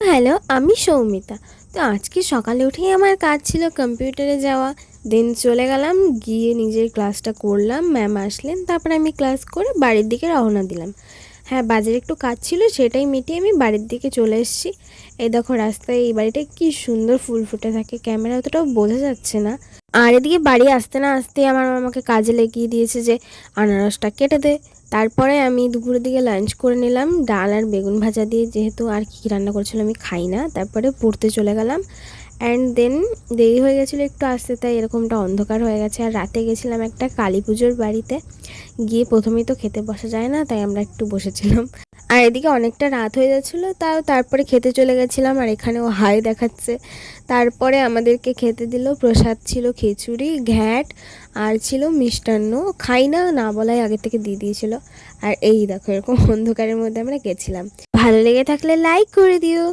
Hello, আমি সৌমিতা। তো আজকে সকালে উঠেই আমার কাজ ছিল কম্পিউটারে যাওয়া। দেন চলে গেলাম, গিয়ে নিজের ক্লাসটা করলাম। ম্যাম আসলেন, তারপরে আমি ক্লাস করে বাড়ির দিকে রওনা দিলাম। হ্যাঁ, বাজারে একটু কাজ ছিল, সেটাই মিটিয়ে আমি বাড়ির দিকে চলে এসেছি। এই দেখো রাস্তায় এই বাড়িটায় কি সুন্দর ফুল ফুটে থাকে, ক্যামেরা অতটাও বোঝা যাচ্ছে না। আর এদিকে বাড়ি আসতে না আসতেই আমার মামাকে কাজে লেগিয়ে দিয়েছে যে আনারসটা কেটে দে। তারপরে আমি দুপুরের দিকে লাঞ্চ করে নিলাম ডাল আর বেগুন ভাজা দিয়ে, যেহেতু আর কী রান্না করেছিল আমি খাই না। তারপরে পড়তে চলে গেলাম। অ্যান্ড দেন দেরি হয়ে গেছিলো একটু আসতে, তাই এরকমটা অন্ধকার হয়ে গেছে। আর রাতে গেছিলাম একটা কালী পুজোর বাড়িতে, গিয়ে প্রথমেই তো খেতে বসা যায় না, তাই আমরা একটু বসেছিলাম। আর এদিকে অনেকটা রাত হয়ে যাচ্ছিলো, তারপরে খেতে চলে গেছিলাম। আর এখানেও হাই দেখাচ্ছে। তারপরে আমাদেরকে খেতে দিল, প্রসাদ ছিল খিচুড়ি, ঘ্যাট, আর ছিল মিষ্টান্ন। খাই না, না বলাই আগে থেকে দিয়ে দিয়েছিল। আর এই দেখো এরকম অন্ধকারের মধ্যে আমরা গেছিলাম। ভালো লেগে থাকলে লাইক করে দিও।